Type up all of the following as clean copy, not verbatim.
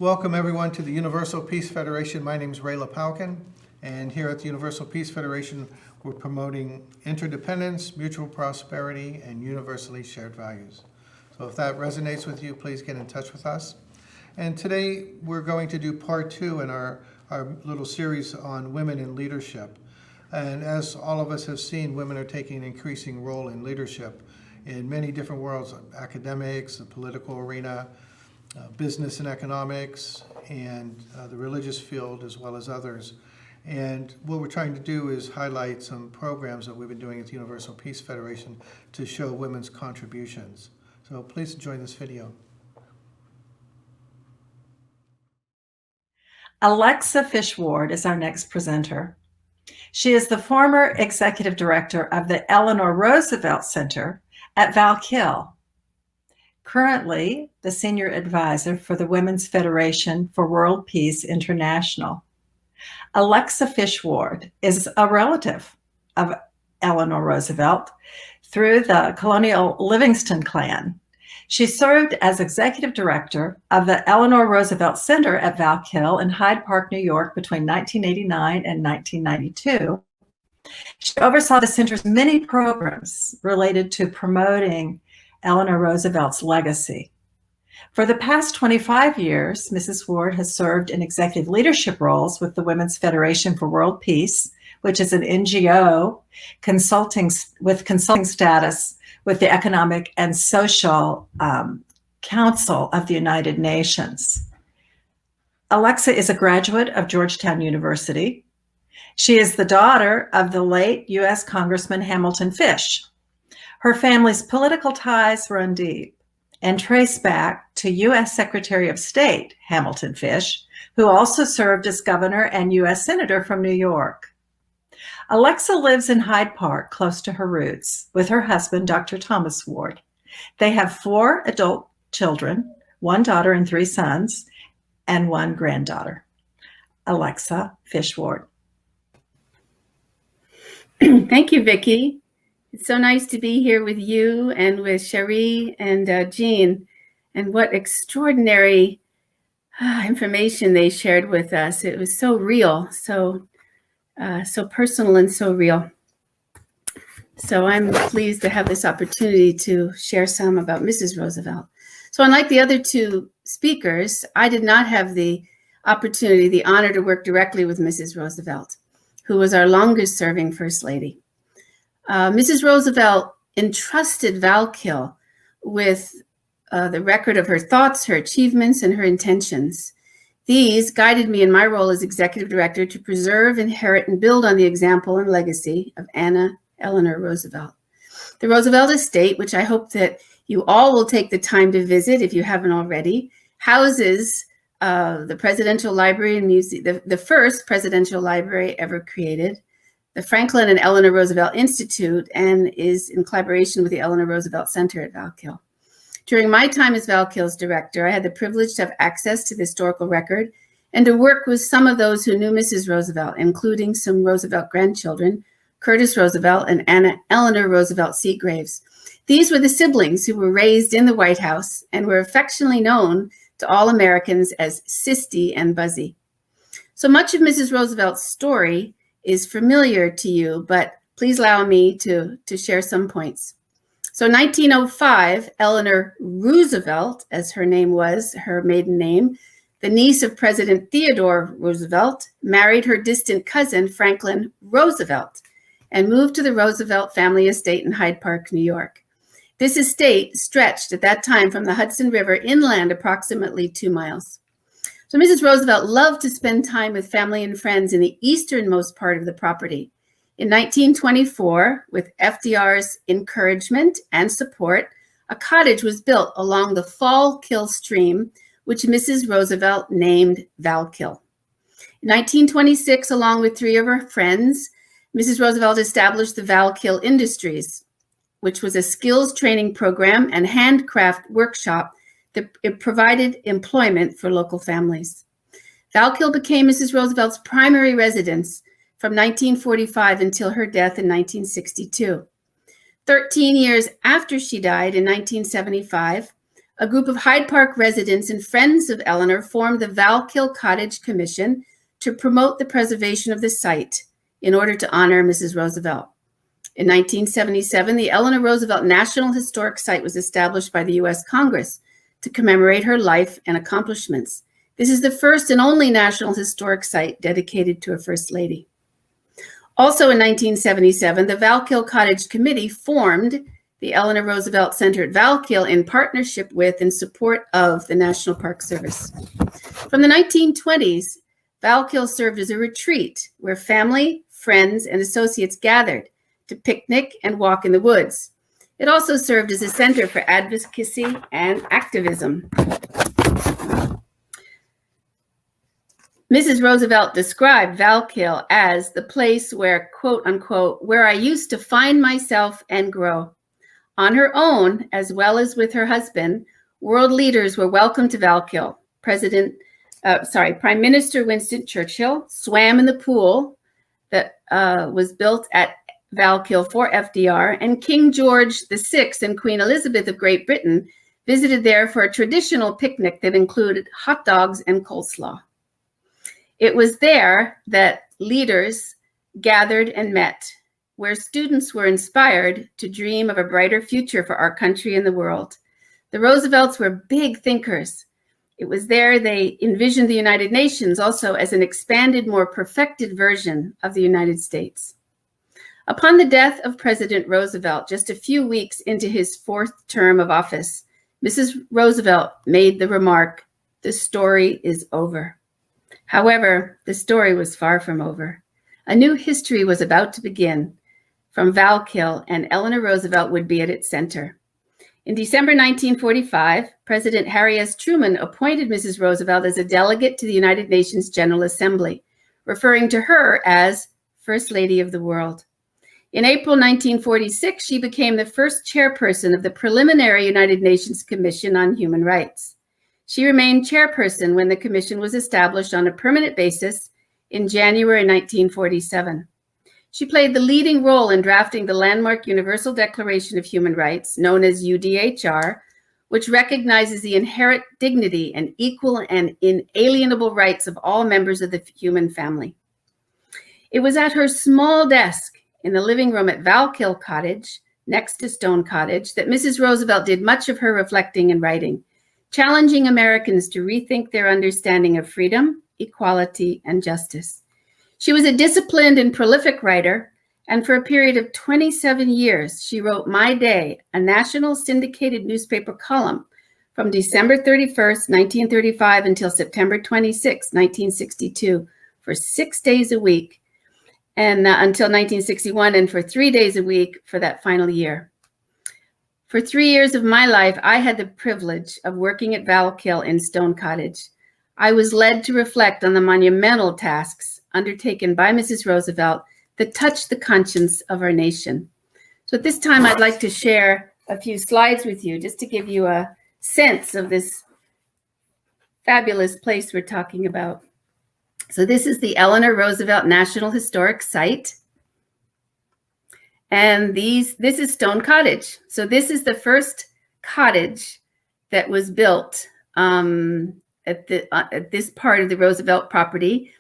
Welcome everyone to the Universal Peace Federation. My name is Ray Lapalkin, and here at the Universal Peace Federation, we're promoting interdependence, mutual prosperity, and universally shared values. So if that resonates with you, please get in touch with us. And today we're going to do part 2 in our little series on women in leadership. And as all of us have seen, women are taking an increasing role in leadership in many different worlds: academics, the political arena, business and economics, and the religious field, as well as others. And what we're trying to do is highlight some programs that we've been doing at the Universal Peace Federation to show women's contributions. So please enjoy this video. Alexa Fish-Ward is our next presenter. She is the former executive director of the Eleanor Roosevelt Center at Val-Kill, currently the senior advisor for the Women's Federation for World Peace International. Alexa Fish-Ward is a relative of Eleanor Roosevelt through the colonial Livingston clan. She served as executive director of the Eleanor Roosevelt Center at Val-Kill in Hyde Park, New York between 1989 and 1992. She oversaw the center's many programs related to promoting Eleanor Roosevelt's legacy. For the past 25 years, Mrs. Ward has served in executive leadership roles with the Women's Federation for World Peace, which is an NGO consulting status with the Economic and Social Council of the United Nations. Alexa is a graduate of Georgetown University. She is the daughter of the late U.S. Congressman Hamilton Fish. Her family's political ties run deep and trace back to U.S. Secretary of State Hamilton Fish, who also served as governor and U.S. Senator from New York. Alexa lives in Hyde Park, close to her roots, with her husband, Dr. Thomas Ward. They have 4 adult children, 1 daughter and 3 sons, and 1 granddaughter. Alexa Fish-Ward. Thank you, Vicki. It's so nice to be here with you and with Cherie and Jean. And what extraordinary information they shared with us. It was so real, so personal and so real. So I'm pleased to have this opportunity to share some about Mrs. Roosevelt. So unlike the other 2 speakers, I did not have the opportunity, the honor to work directly with Mrs. Roosevelt, who was our longest serving First Lady. Mrs. Roosevelt entrusted Val-Kill with the record of her thoughts, her achievements, and her intentions. These guided me in my role as executive director to preserve, inherit, and build on the example and legacy of Eleanor Roosevelt. The Roosevelt Estate, which I hope that you all will take the time to visit if you haven't already, houses the Presidential Library and Museum, the first presidential library ever created, the Franklin and Eleanor Roosevelt Institute, and is in collaboration with the Eleanor Roosevelt Center at Val-Kill. During my time as Val-Kill's director, I had the privilege to have access to the historical record and to work with some of those who knew Mrs. Roosevelt, including some Roosevelt grandchildren, Curtis Roosevelt and Eleanor Roosevelt Seagraves. These were the siblings who were raised in the White House and were affectionately known to all Americans as Sisty and Buzzy. So much of Mrs. Roosevelt's story is familiar to you, but please allow me to share some points. So 1905, Eleanor Roosevelt, as her name was, her maiden name, the niece of President Theodore Roosevelt, married her distant cousin, Franklin Roosevelt, and moved to the Roosevelt family estate in Hyde Park, New York. This estate stretched at that time from the Hudson River inland approximately 2 miles. So Mrs. Roosevelt loved to spend time with family and friends in the easternmost part of the property. In 1924, with FDR's encouragement and support, a cottage was built along the Val-Kill stream, which Mrs. Roosevelt named Val-Kill. In 1926, along with 3 of her friends, Mrs. Roosevelt established the Val-Kill Industries, which was a skills training program and handcraft workshop that provided employment for local families. Val-Kill became Mrs. Roosevelt's primary residence from 1945 until her death in 1962. 13 years after she died in 1975, a group of Hyde Park residents and friends of Eleanor formed the Val-Kill Cottage Commission to promote the preservation of the site in order to honor Mrs. Roosevelt. In 1977, the Eleanor Roosevelt National Historic Site was established by the U.S. Congress to commemorate her life and accomplishments. This is the first and only National Historic Site dedicated to a First Lady. Also in 1977, the Val-Kill Cottage Committee formed the Eleanor Roosevelt Center at Val-Kill in partnership with and support of the National Park Service. From the 1920s, Val-Kill served as a retreat where family, friends, and associates gathered to picnic and walk in the woods. It also served as a center for advocacy and activism. Mrs. Roosevelt described Val-Kill as the place where, quote unquote, where I used to find myself and grow. On her own, as well as with her husband, world leaders were welcome to Val-Kill. Prime Minister Winston Churchill swam in the pool that was built at Val-Kill for FDR, and King George VI and Queen Elizabeth of Great Britain visited there for a traditional picnic that included hot dogs and coleslaw. It was there that leaders gathered and met, where students were inspired to dream of a brighter future for our country and the world. The Roosevelts were big thinkers. It was there they envisioned the United Nations also as an expanded, more perfected version of the United States. Upon the death of President Roosevelt, just a few weeks into his fourth term of office, Mrs. Roosevelt made the remark, "The story is over." However, the story was far from over. A new history was about to begin from Val-Kill, and Eleanor Roosevelt would be at its center. In December 1945, President Harry S. Truman appointed Mrs. Roosevelt as a delegate to the United Nations General Assembly, referring to her as First Lady of the World. In April 1946, she became the first chairperson of the preliminary United Nations Commission on Human Rights. She remained chairperson when the commission was established on a permanent basis in January 1947. She played the leading role in drafting the landmark Universal Declaration of Human Rights, known as UDHR, which recognizes the inherent dignity and equal and inalienable rights of all members of the human family. It was at her small desk in the living room at Val-Kill Cottage, next to Stone Cottage, that Mrs. Roosevelt did much of her reflecting and writing, challenging Americans to rethink their understanding of freedom, equality, and justice. She was a disciplined and prolific writer, and for a period of 27 years, she wrote My Day, a national syndicated newspaper column from December 31st, 1935 until September 26, 1962, for 6 days a week, and until 1961, and for 3 days a week for that final year. For 3 years of my life, I had the privilege of working at Val-Kill in Stone Cottage. I was led to reflect on the monumental tasks undertaken by Mrs. Roosevelt that touched the conscience of our nation. So at this time, I'd like to share a few slides with you just to give you a sense of this fabulous place we're talking about. So this is the Eleanor Roosevelt National Historic Site. And this is Stone Cottage. So this is the first cottage that was built at this part of the Roosevelt property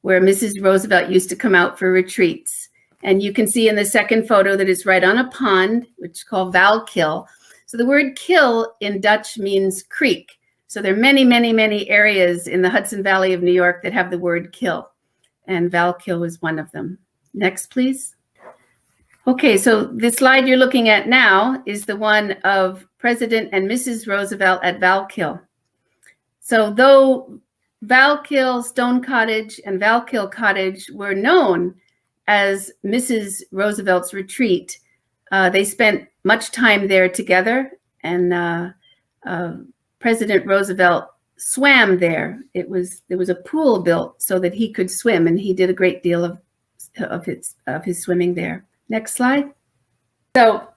where Mrs. Roosevelt used to come out for retreats. And you can see in the second photo that it's right on a pond, which is called Val-Kill. So the word kill in Dutch means creek. So there are many, many, many areas in the Hudson Valley of New York that have the word kill. And Val-Kill was one of them. Next, please. Okay, so the slide you're looking at now is the one of President and Mrs. Roosevelt at Val-Kill. So though Val-Kill, Stone Cottage, and Val-Kill Cottage were known as Mrs. Roosevelt's retreat, they spent much time there together, and President Roosevelt swam there. There was a pool built so that he could swim, and he did a great deal of his swimming there. Next slide. So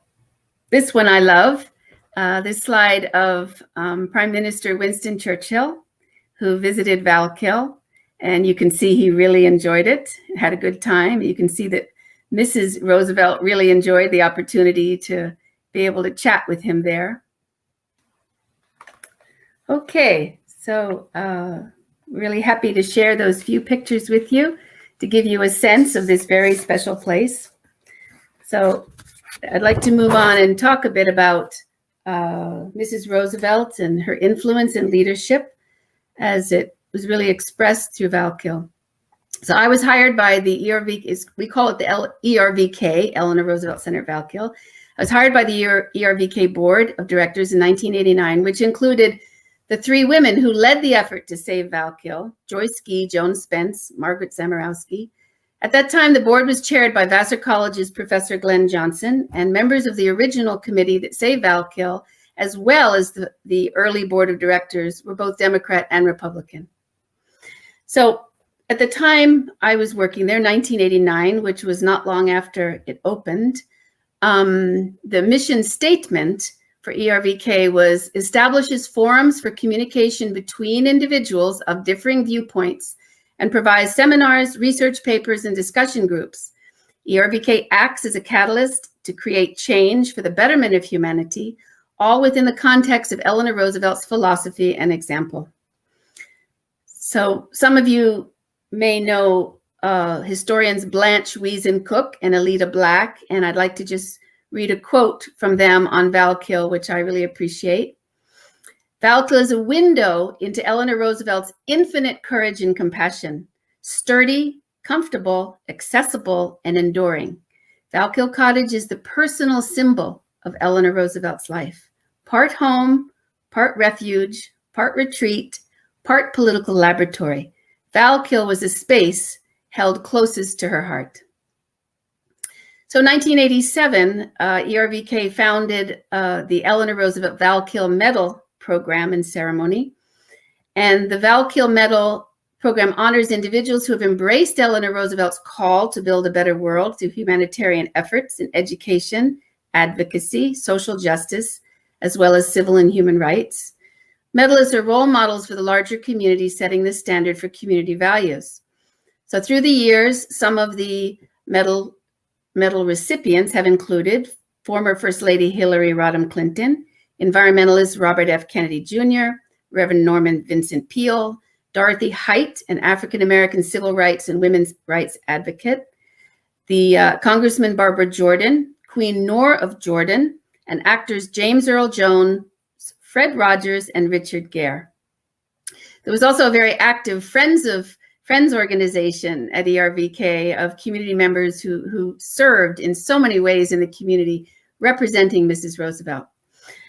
this one I love, this slide of Prime Minister Winston Churchill, who visited Val-Kill, and you can see he really enjoyed it, had a good time. You can see that Mrs. Roosevelt really enjoyed the opportunity to be able to chat with him there. Okay, so really happy to share those few pictures with you to give you a sense of this very special place. So I'd like to move on and talk a bit about Mrs. Roosevelt and her influence and leadership as it was really expressed through Val-Kill. So I was hired by the ERV, we call it the ERVK, Eleanor Roosevelt Center at Val-Kill. I was hired by the ERVK Board of Directors in 1989, which included the three women who led the effort to save Val-Kill: Joyce Gee, Joan Spence, Margaret Zamorowski. At that time, the board was chaired by Vassar College's Professor Glenn Johnson, and members of the original committee that saved Val-Kill, as well as the early board of directors, were both Democrat and Republican. So at the time I was working there, 1989, which was not long after it opened, the mission statement for ERVK was establishes forums for communication between individuals of differing viewpoints and provides seminars, research papers, and discussion groups. ERVK acts as a catalyst to create change for the betterment of humanity, all within the context of Eleanor Roosevelt's philosophy and example. So some of you may know historians Blanche Wiesen-Cook and Alida Black, and I'd like to just read a quote from them on Val-Kill, which I really appreciate. Val-Kill is a window into Eleanor Roosevelt's infinite courage and compassion, sturdy, comfortable, accessible, and enduring. Val-Kill Cottage is the personal symbol of Eleanor Roosevelt's life. Part home, part refuge, part retreat, part political laboratory. Val-Kill was a space held closest to her heart. So 1987, ERVK founded the Eleanor Roosevelt Val-Kill Medal Program and Ceremony. And the Val-Kill Medal Program honors individuals who have embraced Eleanor Roosevelt's call to build a better world through humanitarian efforts in education, advocacy, social justice, as well as civil and human rights. Medalists are role models for the larger community, setting the standard for community values. So through the years, some of the medal recipients have included former First Lady Hillary Rodham Clinton, environmentalist Robert F. Kennedy Jr., Reverend Norman Vincent Peale, Dorothy Height, an African-American civil rights and women's rights advocate, the Congressman Barbara Jordan, Queen Noor of Jordan, and actors James Earl Jones, Fred Rogers, and Richard Gere. There was also a very active Friends organization at ERVK of community members who served in so many ways in the community representing Mrs. Roosevelt.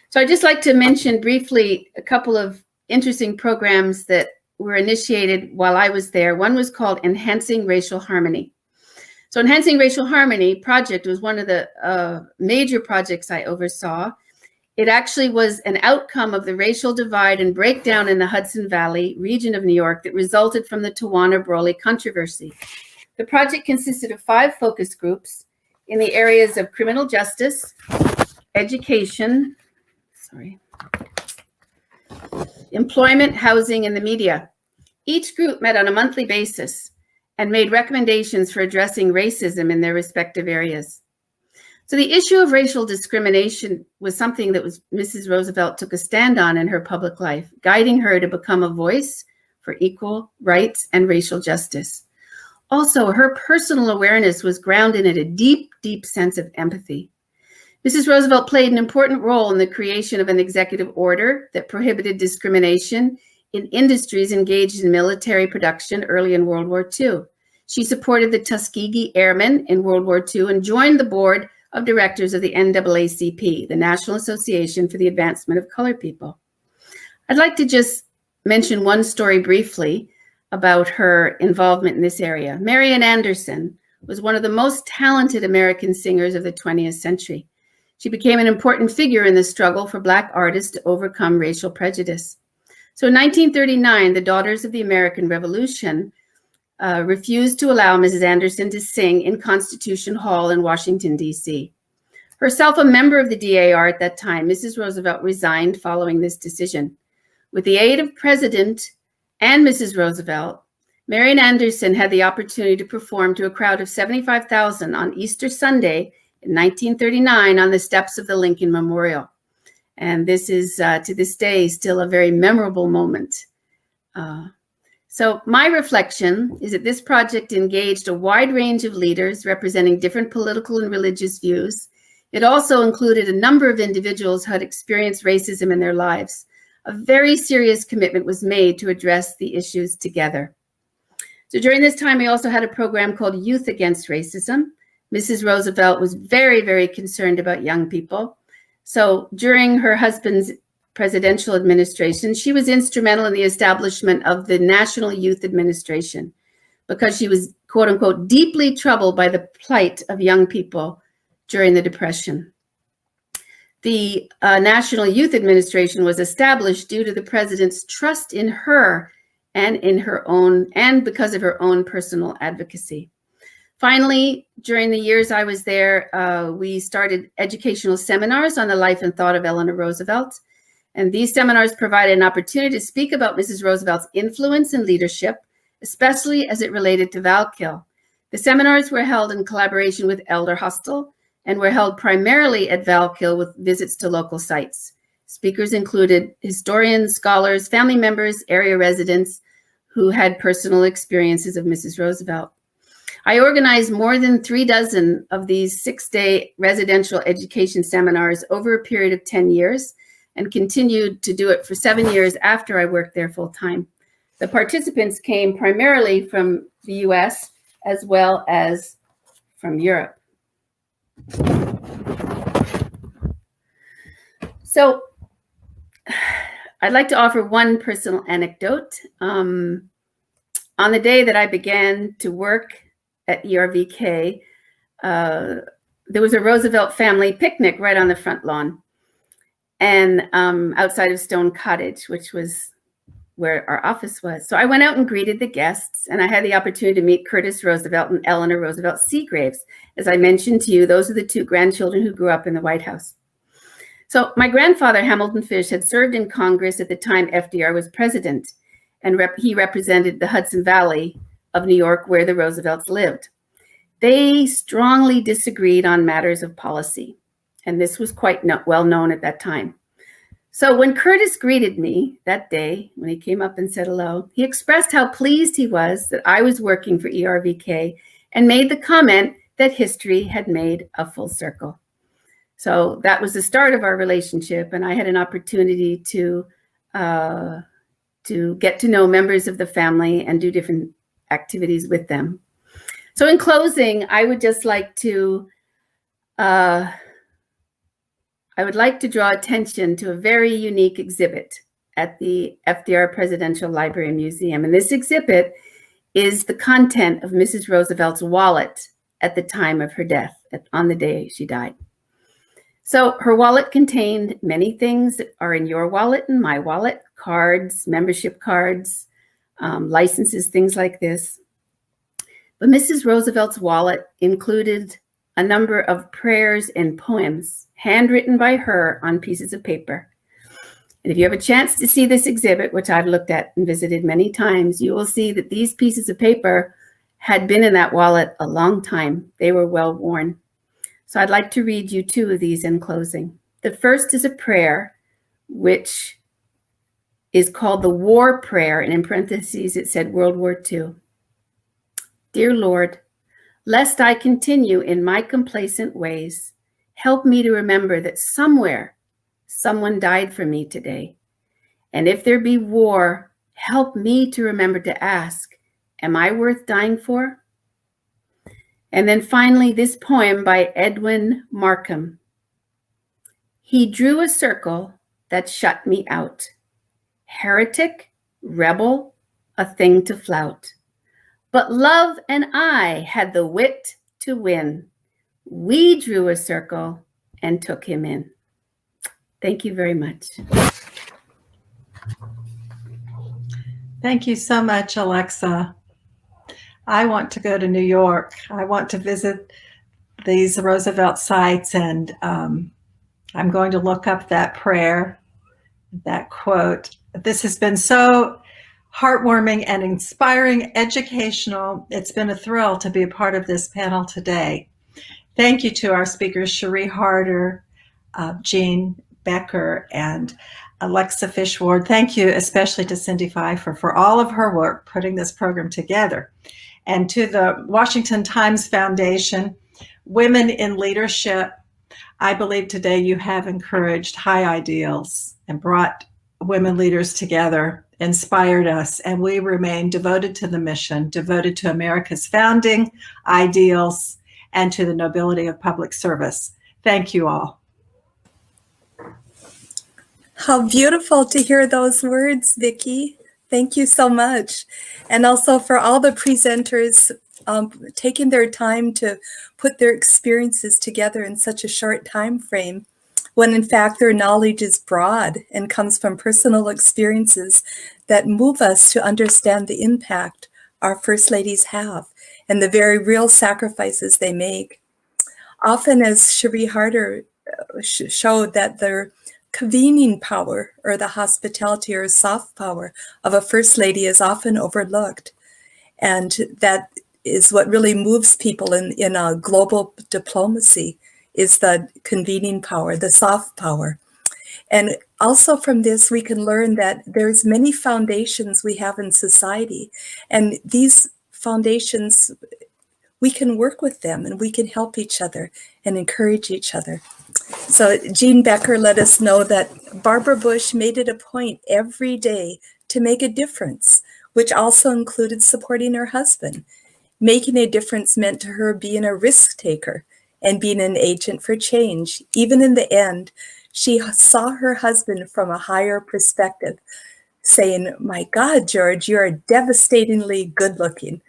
So I'd just like to mention briefly a couple of interesting programs that were initiated while I was there. One was called Enhancing Racial Harmony. So Enhancing Racial Harmony project was one of the major projects I oversaw. It actually was an outcome of the racial divide and breakdown in the Hudson Valley region of New York that resulted from the Tawana-Brawley controversy. The project consisted of 5 focus groups in the areas of criminal justice, education, employment, housing, and the media. Each group met on a monthly basis and made recommendations for addressing racism in their respective areas. So the issue of racial discrimination was something that Mrs. Roosevelt took a stand on in her public life, guiding her to become a voice for equal rights and racial justice. Also, her personal awareness was grounded in a deep, deep sense of empathy. Mrs. Roosevelt played an important role in the creation of an executive order that prohibited discrimination in industries engaged in military production early in World War II. She supported the Tuskegee Airmen in World War II and joined the board of directors of the NAACP, the National Association for the Advancement of Colored People. I'd like to just mention one story briefly about her involvement in this area. Marian Anderson was one of the most talented American singers of the 20th century. She became an important figure in the struggle for Black artists to overcome racial prejudice. So in 1939, the Daughters of the American Revolution refused to allow Mrs. Anderson to sing in Constitution Hall in Washington, D.C. Herself a member of the DAR at that time, Mrs. Roosevelt resigned following this decision. With the aid of President and Mrs. Roosevelt, Marian Anderson had the opportunity to perform to a crowd of 75,000 on Easter Sunday in 1939 on the steps of the Lincoln Memorial. And this is, to this day, still a very memorable moment. So my reflection is that this project engaged a wide range of leaders representing different political and religious views. It also included a number of individuals who had experienced racism in their lives. A very serious commitment was made to address the issues together. So during this time, we also had a program called Youth Against Racism. Mrs. Roosevelt was very, very concerned about young people. So during her husband's presidential administration, she was instrumental in the establishment of the National Youth Administration because she was, quote unquote, deeply troubled by the plight of young people during the Depression. The National Youth Administration was established due to the president's trust in her and because of her own personal advocacy. Finally, during the years I was there, we started educational seminars on the life and thought of Eleanor Roosevelt. And these seminars provided an opportunity to speak about Mrs. Roosevelt's influence and leadership, especially as it related to Val-Kill. The seminars were held in collaboration with Elder Hostel and were held primarily at Val-Kill with visits to local sites. Speakers included historians, scholars, family members, area residents who had personal experiences of Mrs. Roosevelt. I organized more than 36 of these 6-day residential education seminars over a period of 10 years and continued to do it for 7 years after I worked there full time. The participants came primarily from the US as well as from Europe. So I'd like to offer one personal anecdote. On the day that I began to work at ERVK, there was a Roosevelt family picnic right on the front lawn and outside of Stone Cottage, which was where our office was. So I went out and greeted the guests, and I had the opportunity to meet Curtis Roosevelt and Eleanor Roosevelt Seagraves. As I mentioned to you, those are the two grandchildren who grew up in the White House. So my grandfather, Hamilton Fish, had served in Congress at the time FDR was president, and he represented the Hudson Valley of New York, where the Roosevelts lived. They strongly disagreed on matters of policy, and this was quite well known at that time. So when Curtis greeted me that day, when he came up and said hello, he expressed how pleased he was that I was working for ERVK and made the comment that history had made a full circle. So that was the start of our relationship, and I had an opportunity to get to know members of the family and do different activities with them. So in closing, I would just like to draw attention to a very unique exhibit at the FDR Presidential Library and Museum. And this exhibit is the content of Mrs. Roosevelt's wallet at the time of her death, on the day she died. So her wallet contained many things that are in your wallet and my wallet: cards, membership cards, licenses, things like this. But Mrs. Roosevelt's wallet included a number of prayers and poems handwritten by her on pieces of paper. And if you have a chance to see this exhibit, which I've looked at and visited many times, you will see that these pieces of paper had been in that wallet a long time. They were well worn. So I'd like to read you two of these in closing. The first is a prayer, which is called the War Prayer, and in parentheses it said World War II. Dear Lord, lest I continue in my complacent ways, help me to remember that somewhere someone died for me today. And if there be war, help me to remember to ask, am I worth dying for? And then finally, this poem by Edwin Markham. He drew a circle that shut me out. Heretic, rebel, a thing to flout. But love and I had the wit to win. We drew a circle and took him in. Thank you very much. Thank you so much, Alexa. I want to go to New York. I want to visit these Roosevelt sites, and I'm going to look up that prayer, that quote. This has been so heartwarming and inspiring, educational. It's been a thrill to be a part of this panel today. Thank you to our speakers, Cherie Harder, Jean Becker and Alexa Fish-Ward. Thank you especially to Cindy Pfeiffer for all of her work putting this program together. And to the Washington Times Foundation, Women in Leadership, I believe today you have encouraged high ideals and brought women leaders together, inspired us, and we remain devoted to the mission, devoted to America's founding ideals, and to the nobility of public service. Thank you all. How beautiful to hear those words, Vicki. Thank you so much. And also for all the presenters taking their time to put their experiences together in such a short time frame, when in fact their knowledge is broad and comes from personal experiences that move us to understand the impact our First Ladies have and the very real sacrifices they make. Often, as Cherie Harder showed, that their convening power or the hospitality or soft power of a First Lady is often overlooked. And that is what really moves people in a global diplomacy, is the convening power, the soft power. And also from this, we can learn that there's many foundations we have in society. And these foundations, we can work with them and we can help each other and encourage each other. So Jean Becker let us know that Barbara Bush made it a point every day to make a difference, which also included supporting her husband. Making a difference meant to her being a risk taker and being an agent for change. Even in the end, she saw her husband from a higher perspective, saying, "My God, George, you're devastatingly good looking."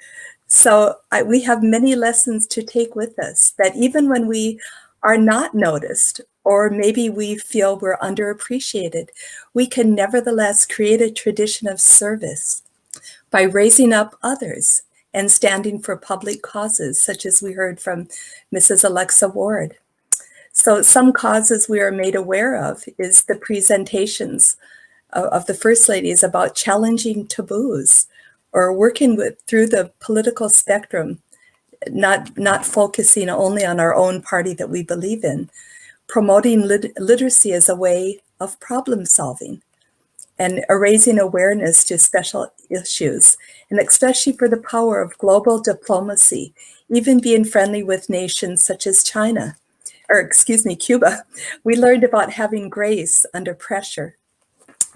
So we have many lessons to take with us, that even when we are not noticed, or maybe we feel we're underappreciated, we can nevertheless create a tradition of service by raising up others and standing for public causes, such as we heard from Mrs. Alexa Ward. So some causes we are made aware of is the presentations of the First Ladies about challenging taboos, or working through the political spectrum, not focusing only on our own party that we believe in, promoting literacy as a way of problem solving, and raising awareness to special issues, and especially for the power of global diplomacy, even being friendly with nations such as Cuba. We learned about having grace under pressure.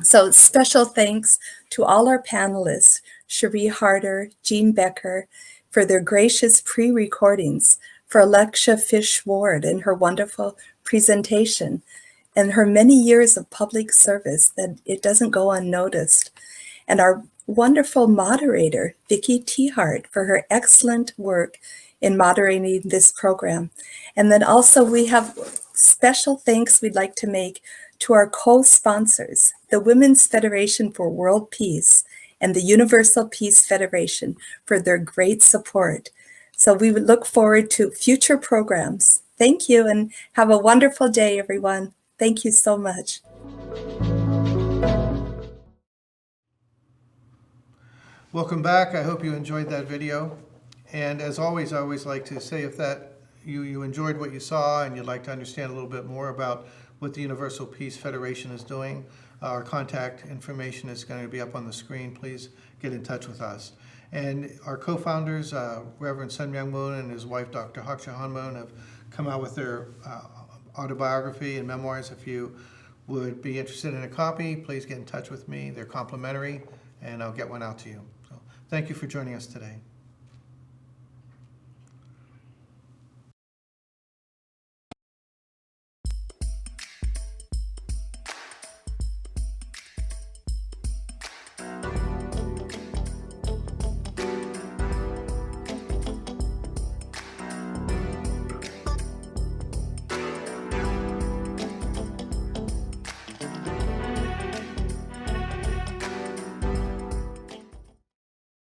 So special thanks to all our panelists, Cherie Harder, Jean Becker, for their gracious pre-recordings, for Alexa Fish-Ward and her wonderful presentation, and her many years of public service that it doesn't go unnoticed, and our wonderful moderator, Vicki T-Hart, for her excellent work in moderating this program. And then also we have special thanks we'd like to make to our co-sponsors, the Women's Federation for World Peace and the Universal Peace Federation, for their great support. So we would look forward to future programs. Thank you, and have a wonderful day, everyone. Thank you so much. Welcome back. I hope you enjoyed that video. And as always, I always like to say, if that you enjoyed what you saw and you'd like to understand a little bit more about what the Universal Peace Federation is doing, our contact information is going to be up on the screen. Please get in touch with us. And our co-founders, Reverend Sun Myung Moon and his wife, Dr. Hak Jahan Moon, have come out with their autobiography and memoirs. If you would be interested in a copy, please get in touch with me. They're complimentary, and I'll get one out to you. So thank you for joining us today.